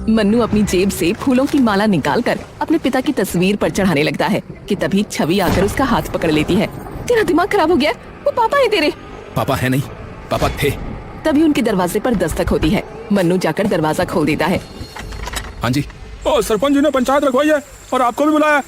मन्नू अपनी जेब से फूलों की माला निकालकर अपने पिता की तस्वीर पर चढ़ाने लगता है कि तभी छवि आकर उसका हाथ पकड़ लेती है। तेरा दिमाग खराब हो गया? वो पापा है तेरे। पापा है नहीं, पापा थे। तभी उनके दरवाजे पर दस्तक होती है। मन्नू जाकर दरवाजा खोल देता है। हाँ जी। सरपंच जी ने पंचायत रखवाई है और आपको भी बुलाया।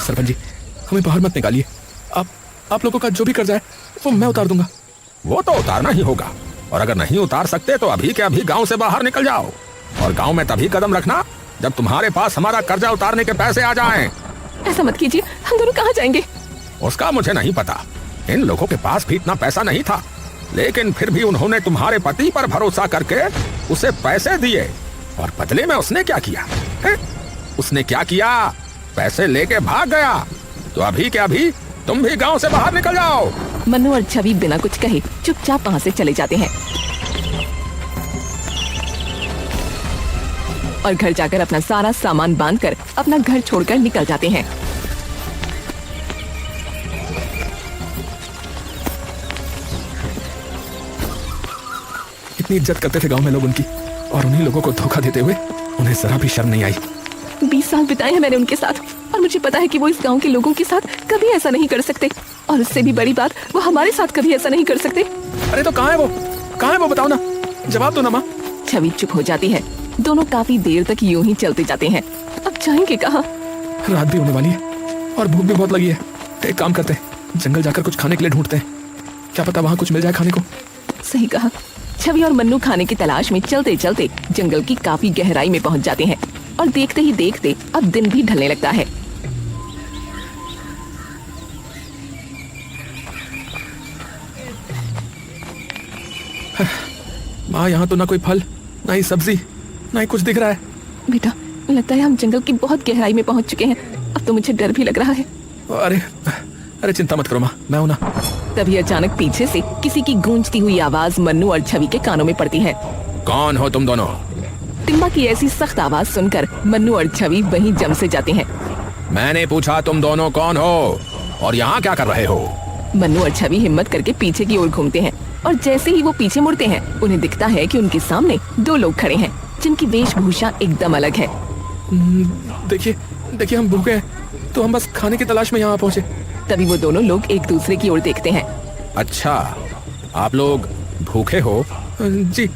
सरपंच जी, हमें बाहर मत निकालिए। आप लोगों का जो भी कर्जा है वो मैं उतार दूंगा। वो तो उतारना ही होगा, और अगर नहीं उतार सकते तो अभी के अभी गांव से बाहर निकल जाओ। और गांव में तभी कदम रखना जब तुम्हारे पास हमारा कर्जा उतारने के पैसे आ जाएं। ऐसा मत कीजिए, हम दोनों कहाँ जाएंगे? उसका मुझे नहीं पता। इन लोगों के पास भी इतना पैसा नहीं था, लेकिन फिर भी उन्होंने तुम्हारे पति पर भरोसा करके उसे पैसे दिए। और बदले में उसने क्या किया है? उसने क्या किया? पैसे लेके भाग गया। तो अभी के अभी तुम भी गांव से बाहर निकल जाओ। मन्नू और छवि बिना कुछ कहे चुपचाप वहाँ से चले जाते हैं और घर जाकर अपना सारा सामान बांधकर अपना घर छोड़कर निकल जाते हैं। इतनी इज्जत करते थे गांव में लोग उनकी, और उन्हीं लोगों को धोखा देते हुए उन्हें जरा भी शर्म नहीं आई। 20 साल बिताए हैं मैंने उनके साथ, और मुझे पता है कि वो इस गांव के लोगों के साथ कभी ऐसा नहीं कर सकते, और उससे भी बड़ी बात, वो हमारे साथ कभी ऐसा नहीं कर सकते। अरे तो कहाँ है वो? कहाँ है वो? बताओ ना, जवाब दो ना माँ। छवि चुप हो जाती है। दोनों काफी देर तक यूं ही चलते जाते हैं। अब जाएंगे कहाँ? रात भी होने वाली है और भूख भी बहुत लगी है। एक काम करते हैं, जंगल जाकर कुछ खाने के लिए ढूंढते हैं। क्या पता वहाँ कुछ मिल जाए खाने को। सही कहा। छवि और मन्नू खाने की तलाश में चलते चलते जंगल की काफी गहराई में पहुंच जाते हैं, और देखते ही देखते अब दिन भी ढलने लगता है। माँ, यहाँ तो ना कोई फल, ना ही सब्जी, ना ही कुछ दिख रहा है। बेटा, लगता है हम जंगल की बहुत गहराई में पहुंच चुके हैं। अब तो मुझे डर भी लग रहा है। अरे चिंता मत करो माँ, मैं हूं ना। तभी अचानक पीछे से किसी की गूंजती हुई आवाज मन्नू और छवि के कानों में पड़ती है। कौन हो तुम दोनों? टिम्बा की ऐसी सख्त आवाज सुनकर मन्नू और छवि वहीं जम से जाते हैं। मैंने पूछा तुम दोनों कौन हो और यहाँ क्या कर रहे हो? मन्नू और छवि हिम्मत करके पीछे की ओर घूमते हैं, और जैसे ही वो पीछे मुड़ते हैं उन्हें दिखता है कि उनके सामने 2 लोग खड़े हैं जिनकी वेशभूषा एकदम अलग है। देखिए हम भूखे हैं, तो हम बस खाने की तलाश में यहाँ पहुँचे। तभी वो दोनों लोग एक दूसरे की ओर देखते हैं। अच्छा, आप लोग भूखे हो? जी,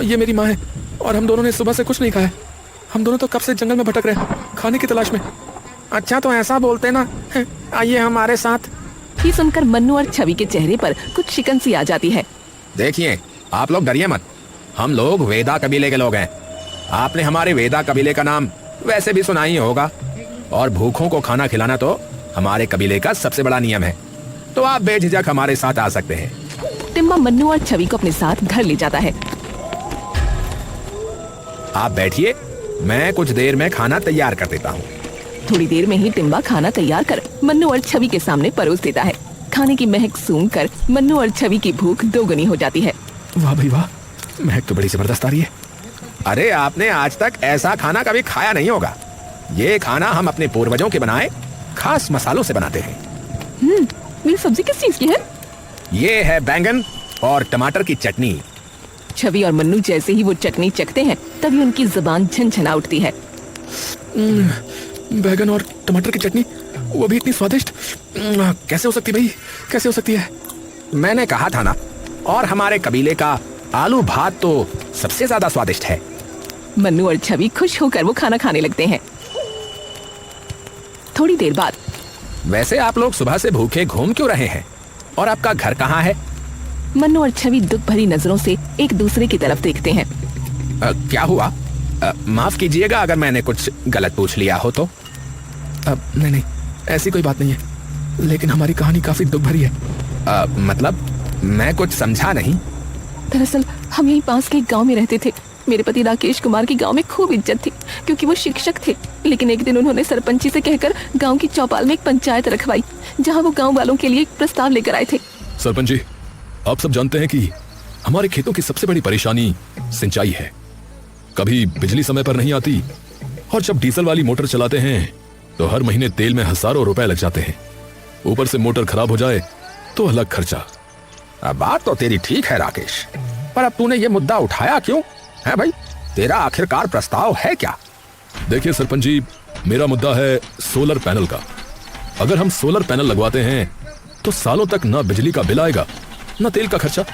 ये मेरी माँ है, और हम दोनों ने सुबह से कुछ नहीं खाया। हम दोनों तो कब से जंगल में भटक रहे हैं, खाने की तलाश में। अच्छा, तो ऐसा बोलते ना, आइए हमारे साथ। ये सुनकर मन्नू और छवि के चेहरे पर कुछ शिकन सी आ जाती है। देखिए, आप लोग डरिए मत। हम लोग वेदा कबीले के लोग हैं। आपने हमारे वेदा कबीले का नाम वैसे भी सुना ही होगा, और भूखों को खाना खिलाना तो हमारे कबीले का सबसे बड़ा नियम है। तो आप बेझिझक हमारे साथ आ सकते हैं। टिम्बा मन्नू और छवि को अपने साथ घर ले जाता है। आप बैठिए, मैं कुछ देर में खाना तैयार कर देता हूँ। थोड़ी देर में ही टिम्बा खाना तैयार कर मन्नू और छवि के सामने परोस देता है। खाने की महक सूंघकर मन्नू और छवि की भूख दोगुनी हो जाती है। वाह भाई वाह, महक तो बड़ी जबरदस्त आ रही है। अरे, आपने आज तक ऐसा खाना कभी खाया नहीं होगा। ये खाना हम अपने पूर्वजों के बनाए खास मसालों से बनाते हैं। मेरी सब्जी किस चीज की है? ये है बैंगन और टमाटर की चटनी। छवि और मन्नू जैसे ही वो चटनी चखते हैं तभी उनकी जुबान झनझना उठती है। बैंगन और टमाटर की चटनी, वो भी इतनी स्वादिष्ट, कैसे हो सकती भाई, कैसे हो सकती है? मैंने कहा था ना। और हमारे कबीले का आलू भात तो सबसे ज्यादा स्वादिष्ट है। मन्नू और छवि खुश होकर वो खाना खाने लगते हैं। थोड़ी देर बाद, वैसे आप लोग सुबह से भूखे घूम क्यों रहे हैं, और आपका घर कहाँ है? मन्नू और छवि दुख भरी नजरों से एक दूसरे की तरफ देखते हैं। क्या हुआ? माफ कीजिएगा अगर मैंने कुछ गलत पूछ लिया हो तो। नहीं, ऐसी कोई बात नहीं है, लेकिन हमारी कहानी काफी दुख भरी है। मतलब मैं कुछ समझा नहीं। दरअसल हम यहीं पास के एक गांव में रहते थे। मेरे पति राकेश कुमार की गांव में खूब इज्जत थी, क्योंकि वो शिक्षक थे। लेकिन एक दिन उन्होंने सरपंची से कहकर गांव की चौपाल में एक पंचायत रखवाई, जहां वो गांव वालों के लिए एक प्रस्ताव लेकर आए थे। सरपंच जी, आप सब जानते हैं कि हमारे खेतों की सबसे बड़ी परेशानी सिंचाई है। कभी बिजली समय पर नहीं आती, और जब डीजल वाली मोटर चलाते हैं तो हर महीने तेल में हजारों रुपए लग जाते हैं। ऊपर से मोटर खराब हो जाए तो अलग खर्चा। अब बात तो तेरी ठीक है राकेश, पर अब तूने ये मुद्दा उठाया क्यों है भाई? तेरा आखिरकार प्रस्ताव है क्या? देखिए सरपंच जी, मेरा मुद्दा है सोलर पैनल का। अगर हम सोलर पैनल लगवाते हैं तो सालों तक ना बिजली का बिल आएगा ना तेल का खर्चा,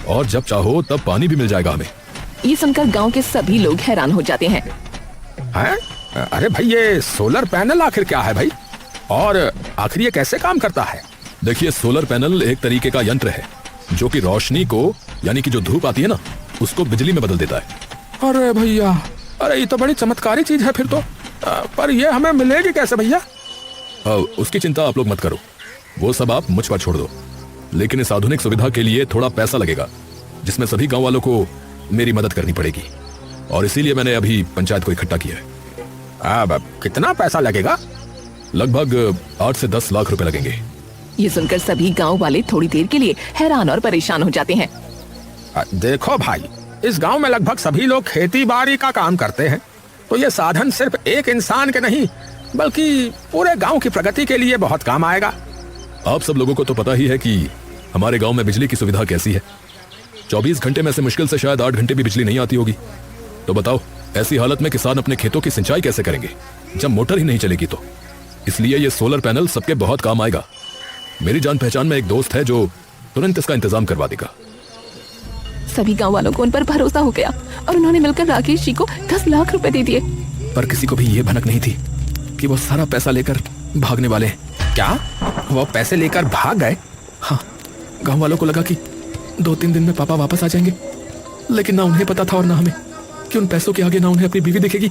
और जब चाहो तब पानी भी मिल जाएगा हमें। ये सुनकर गांव के सभी लोग हैरान हो जाते हैं। हैं? अरे भाई, ये सोलर पैनल आखिर क्या है भाई, और आखिर ये कैसे काम करता है? देखिए, सोलर पैनल एक तरीके का यंत्र है जो कि रोशनी को, यानी कि जो धूप आती है ना, उसको बिजली में बदल देता है। अरे भैया, अरे ये तो बड़ी चमत्कारी चीज है फिर तो। पर ये हमें मिलेगी कैसे भैया? उसकी चिंता आप लोग मत करो, वो सब आप मुझ पर छोड़ दो। लेकिन इस आधुनिक सुविधा के लिए थोड़ा पैसा लगेगा, जिसमें सभी गांव वालों को मेरी मदद करनी पड़ेगी, और इसीलिए मैंने अभी पंचायत को इकट्ठा किया है। अब कितना पैसा लगेगा? लगभग 8 से 10 लाख रुपए लगेंगे। ये सुनकर सभी गांव वाले थोड़ी देर के लिए हैरान और परेशान हो जाते हैं। देखो भाई, इस गांव में लगभग सभी लोग खेती बाड़ी का काम करते हैं, तो ये साधन सिर्फ एक इंसान के नहीं बल्कि पूरे गांव की प्रगति के लिए बहुत काम आएगा। आप सब लोगों को तो पता ही है कि हमारे गांव में बिजली की सुविधा कैसी है। 24 घंटे में से मुश्किल से शायद 8 घंटे भी बिजली नहीं आती होगी। तो बताओ, ऐसी हालत में किसान अपने खेतों की सिंचाई कैसे करेंगे जब मोटर ही नहीं चलेगी? तो इसलिए ये सोलर पैनल सबके बहुत काम आएगा। मेरी जान पहचान में एक दोस्त है जो तुरंत इसका इंतजाम करवा देगा। सभी गांव वालों को उन पर भरोसा हो गया और उन्होंने मिलकर राकेश जी को 10 लाख रुपए दे दिए। पर किसी को भी ये भनक नहीं थी कि वो सारा पैसा लेकर भागने वाले हैं। क्या वो पैसे लेकर भाग गए? हाँ, गांव वालों को लगा कि 2-3 दिन में पापा वापस आ जाएंगे, लेकिन ना उन्हें पता था और ना हमें कि उन पैसों के आगे ना उन्हें अपनी बीवी दिखेगी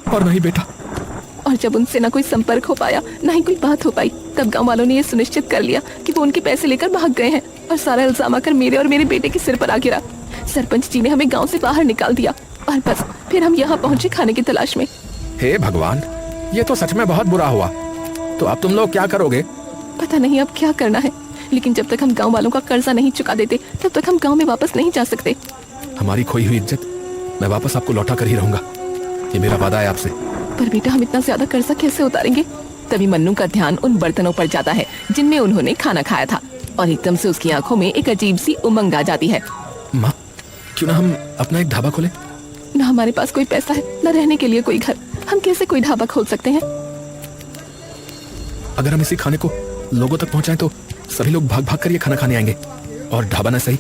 और ना ही बेटा। और जब उनसे ना कोई संपर्क हो पाया, ना ही कोई बात हो पाई, तब गांव वालों ने ये सुनिश्चित कर लिया कि वो उनके पैसे लेकर भाग गए हैं, और सारा इल्जाम आकर मेरे और मेरे बेटे के सिर पर आ गिरा। सरपंच जी ने हमें गांव से बाहर निकाल दिया और बस फिर हम यहाँ पहुँचे खाने की तलाश में। हे भगवान, ये तो सच में बहुत बुरा हुआ। तो अब तुम लोग क्या करोगे? पता नहीं अब क्या करना है, लेकिन जब तक हम गांव वालों का कर्जा नहीं चुका देते तब तक हम गांव में वापस नहीं जा सकते। हमारी खोई हुई इज्जत मैं वापस आपको लौटा कर ही रहूंगा, ये मेरा वादा है आपसे। पर बेटा, हम इतना ज्यादा कर्जा कैसे उतारेंगे? तभी मन्नू का ध्यान उन बर्तनों पर जाता है जिनमें उन्होंने खाना खाया था, और एकदम से उसकी आंखों में एक अजीब सी उमंग आ जाती है। माँ, क्यों ना हम अपना एक ढाबा खोलें? न हमारे पास कोई पैसा है, न रहने के लिए कोई घर, हम कैसे कोई ढाबा खोल सकते हैं? अगर हम इसी खाने को लोगों तक पहुंचाएं तो सभी लोग भाग भाग कर ये खाना खाने आएंगे, और ढाबा ना सही,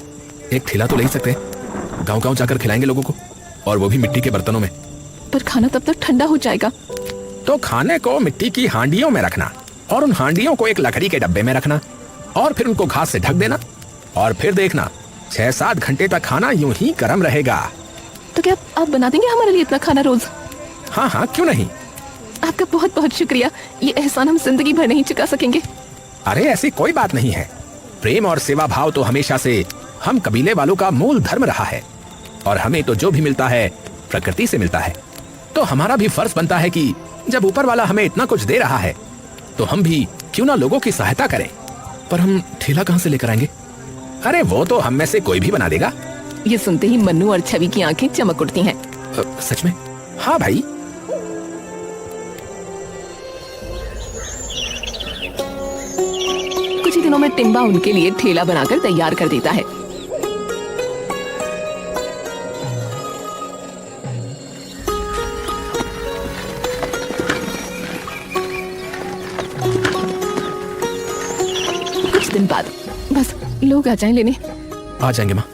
एक ठेला तो ले ही सकते हैं। गांव-गांव जाकर खिलाएंगे लोगों को, और वो भी मिट्टी के बर्तनों में। पर खाना तब तक ठंडा हो जाएगा। तो खाने को मिट्टी की हांडियों में रखना, और उन हांडियों को एक लकड़ी के डब्बे में रखना, और फिर उनको घास से ढक देना, और फिर देखना 6-7 घंटे तक खाना यूं ही गर्म रहेगा। तो क्या आप बना देंगे हमारे लिए इतना खाना रोज? हाँ हाँ, क्यों नहीं। आपका बहुत बहुत शुक्रिया, ये एहसान हम जिंदगी भर नहीं चुका सकेंगे। अरे ऐसी कोई बात नहीं है। प्रेम और सेवा भाव तो हमेशा से हम कबीले वालों का मूल धर्म रहा है, और हमें तो जो भी मिलता है प्रकृति से मिलता है। तो हमारा भी फर्ज बनता है कि जब ऊपर वाला हमें इतना कुछ दे रहा है तो हम भी क्यों ना लोगों की सहायता करें। पर हम ठेला कहाँ से लेकर आएंगे? अरे वो तो हम में से कोई भी बना देगा। ये सुनते ही मन्नू और छवि की आंखें चमक उठती हैं। सच में? हाँ भाई। कुछ ही दिनों में टिम्बा उनके लिए ठेला बनाकर तैयार कर देता है। कुछ दिन बाद बस लोग आ जाएं लेने। आ जाएंगे माँ,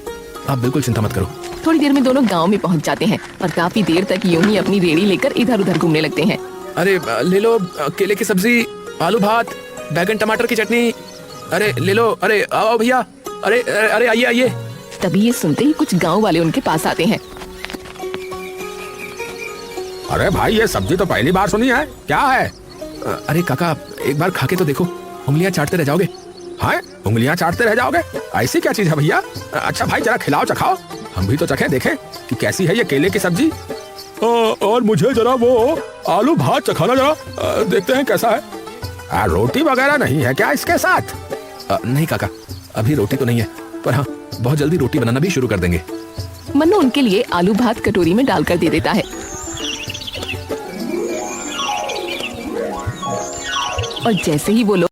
आप बिल्कुल चिंता मत करो। थोड़ी देर में दोनों गांव में पहुंच जाते हैं और काफी देर तक यूं ही अपनी रेड़ी लेकर इधर उधर घूमने लगते हैं। अरे ले लो केले की सब्जी, आलू भात, बैगन टमाटर की चटनी। अरे ले लो, अरे आओ भैया, अरे अरे आइए आइए। तभी ये सुनते ही कुछ गांव वाले उनके पास आते हैं। अरे भाई, ये सब्जी तो पहली बार सुनी है, क्या है? अरे काका, एक बार खा के तो देखो, उंगलियां चाटते रह जाओगे। हाँ, उंगलियां चाटते रह जाओगे? ऐसी क्या चीज है भैया? अच्छा भाई, जरा खिलाओ, चखाओ, हम भी तो चखें, देखें कि कैसी है ये केले की सब्जी। और मुझे जरा वो आलू भात चखाना, जरा देखते हैं कैसा है। रोटी वगैरह नहीं है क्या इसके साथ? नहीं काका, अभी रोटी तो नहीं है, पर हाँ बहुत जल्दी रोटी बनाना भी शुरू कर देंगे। मन्नू उनके लिए आलू भात कटोरी में डालकर दे देता है। और जैसे ही वो लोग